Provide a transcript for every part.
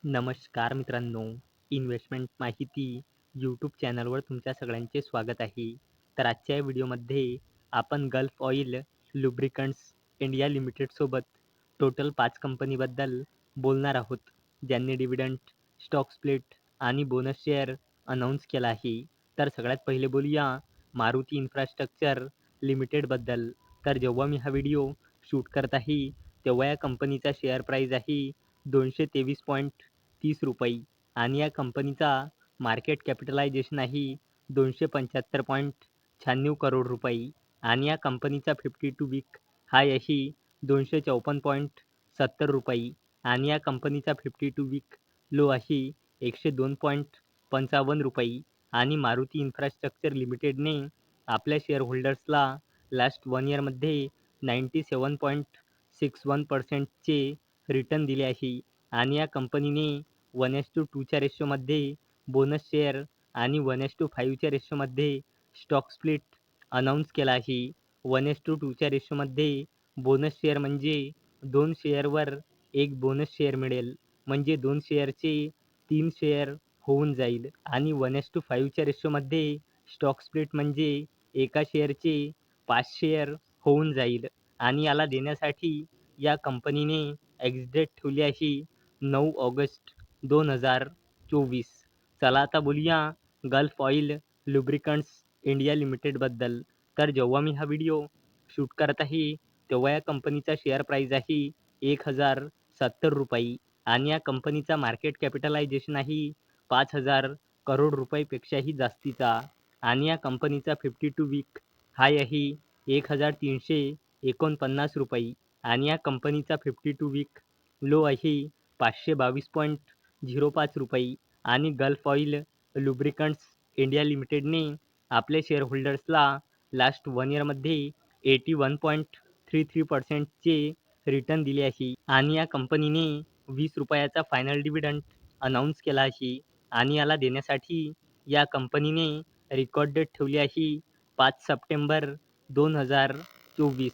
नमस्कार मित्रांनो, इन्व्हेस्टमेंट माहिती यूट्यूब चॅनलवर तुमच्या सगळ्यांचे स्वागत आहे. तर आजच्या या व्हिडिओमध्ये आपण गल्फ ऑइल लुब्रिकंट्स इंडिया लिमिटेडसोबत टोटल 5 कंपनीबद्दल बोलणार आहोत, ज्यांनी डिव्हिडंड, स्टॉक स्प्लिट आणि बोनस शेअर अनाऊन्स केला आहे. तर सगळ्यात पहिले बोलूया मारुती इन्फ्रास्ट्रक्चर लिमिटेडबद्दल. तर जेव्हा मी हा व्हिडिओ शूट करत आहे, तेव्हा या कंपनीचा शेअर प्राईज आहे ₹223.30 आणि या कंपनीचा मार्केट कॅपिटलायझेशन आहे ₹275.96 करोड रुपये आणि या कंपनीचा 52 वीक हाय आहे ₹254.70 आणि या कंपनीचा 52 वीक लो आहे ₹102.55 आणि मारुती इन्फ्रास्ट्रक्चर लिमिटेडने आपल्या शेअरहोल्डर्सला लास्ट 1 इयरमध्ये 97.61%चे रिटर्न दिले आहे आणि या कंपनीने 1:2 च्या रेशोमध्ये बोनस शेअर आणि 1:5 च्या रेशोमध्ये स्टॉक स्प्लिट अनाऊन्स केला आहे. 1:2 च्या रेशोमध्ये बोनस शेअर म्हणजे 2 शेअरवर 1 बोनस शेअर मिळेल, म्हणजे 2 शेअरचे 3 शेअर होऊन जाईल आणि 1:5 च्या रेशोमध्ये स्टॉक स्प्लिट म्हणजे एका शेअरचे 5 शेअर होऊन जाईल आणि याला देण्यासाठी या कंपनीने एक्स-डेट ठेवली आहे 9 ऑगस्ट 2024. चला आता बोलूया गल्फ ऑइल लुब्रिकंट्स इंडिया लिमिटेडबद्दल. तर जेव्हा मी हा व्हिडिओ शूट करत आहे, तेव्हा या कंपनीचा शेअर प्राईज आहे ₹1070 आणि या कंपनीचा मार्केट कॅपिटलायझेशन आहे 5,000 करोड रुपयापेक्षाही जास्तीचा आणि या कंपनीचा 52 वीक हाय आहे ₹1,349 आणि या कंपनीचा 52 वीक लो आहे ₹522.05 आणि गल्फ ऑइल लुब्रिकंट्स इंडिया लिमिटेडने आपल्या शेअरहोल्डर्सला लास्ट 1 इयरमध्ये 81.33%चे रिटर्न दिले आहे आणि या कंपनीने ₹20 चा फायनल डिव्हिडंड अनाऊन्स केला आहे आणि याला देण्यासाठी या कंपनीने रेकॉर्ड डेट ठेवली आहे 5 सप्टेंबर 2024.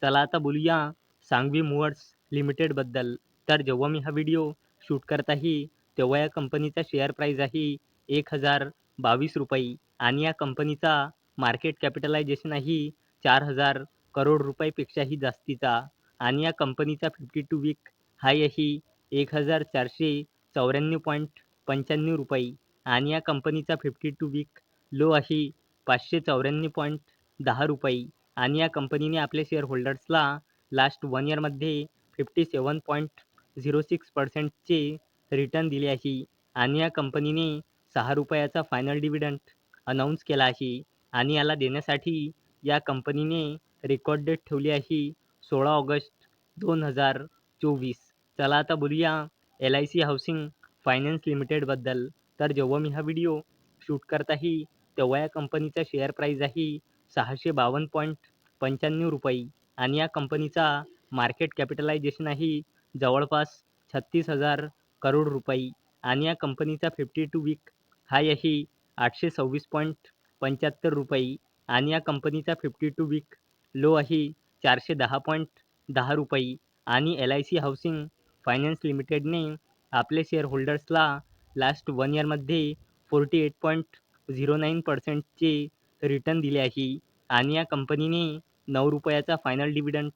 चला आता बोलूया सांघवी मूव्हर्स लिमिटेडबद्दल. तर जेव्हा मी हा व्हिडिओ शूट करत आहे, तेव्हा या कंपनीचा शेअर प्राईज आहे ₹1,022 आणि या कंपनीचा मार्केट कॅपिटलायझेशन आहे 4,000 करोड रुपयापेक्षाही जास्तीचा आणि या कंपनीचा 52 वीक हाय आहे ₹1,494.95 आणि या कंपनीचा 52 वीक लो आहे ₹594.10 आणि या कंपनीने आपल्या शेअरहोल्डर्सला लास्ट 1 इयरमध्ये 57.06%चे रिटर्न दिले आहे आणि या कंपनीने ₹6 चा फायनल डिव्हिडंड अनाऊन्स केला आहे आणि याला देण्यासाठी या कंपनीने रेकॉर्ड डेट ठेवली आहे 16 ऑगस्ट 2024. चला आता बोलूया LIC हाऊसिंग फायनान्स लिमिटेडबद्दल. तर जेव्हा मी हा व्हिडिओ शूट करत आहे, तेव्हा या कंपनीचा शेअर प्राईज आहे ₹652.95 आणि या कंपनीचा मार्केट कॅपिटलायझेशन आहे जवळपास 36,000 करोड रुपये आणि या कंपनीचा 52 वीक हाय आहे ₹826.75 आणि या कंपनीचा 52 वीक लो आहे ₹410.10 आणि LIC हाऊसिंग फायनान्स लिमिटेडने आपल्या शेअरहोल्डर्सला लास्ट 1 इयरमध्ये 48.09%चे रिटर्न दिले आहे आणि या कंपनीने ₹9 चा फायनल डिव्हिडंड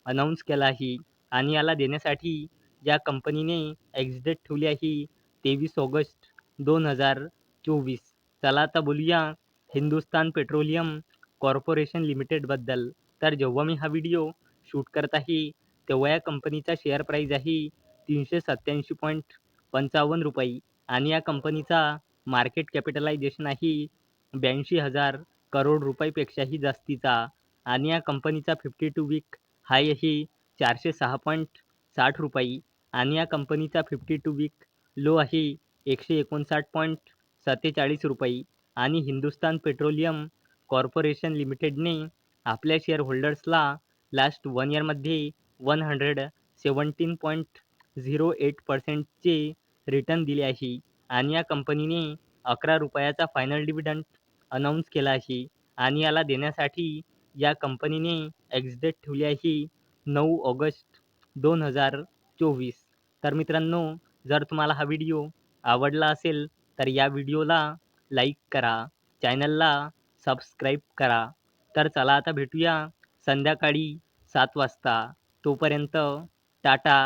अनाऊन्स केला आहे आणि याला देण्यासाठी या कंपनीने एक्स-डेट ठेवली आहे 23 ऑगस्ट 2024. चला आता बोलूया हिंदुस्तान पेट्रोलियम कॉर्पोरेशन लिमिटेडबद्दल. तर जेव्हा मी हा व्हिडिओ शूट करत आहे, तेव्हा या कंपनीचा शेअर प्राईज आहे ₹387.55 आणि या कंपनीचा मार्केट कॅपिटलायझेशन आहे 82,000 करोड रुपयापेक्षाही जास्तीचा आणि या कंपनीचा 52 वीक हाय आहे ₹406.60 आणि या कंपनीचा 52 वीक लो आहे ₹159.47 आणि हिंदुस्तान पेट्रोलियम कॉर्पोरेशन लिमिटेडने आपल्या शेअरहोल्डर्सला लास्ट 1 इयरमध्ये 117.08%चे रिटर्न दिले आहे आणि या कंपनीने ₹11 चा फायनल डिव्हिडंड अनाऊन्स केला आहे आणि याला देण्यासाठी या कंपनीने एक्स-डेट ठेवली आहे 9 ऑगस्ट 2024. तर मित्रांनो, जर तुम्हाला हा व्हिडिओ आवडला असेल तर या व्हिडिओला लाईक करा, चॅनलला सबस्क्राईब करा. तर चला आता भेटूया संध्याकाळी 7 वाजता. तोपर्यंत टाटा,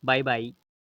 बाय बाय.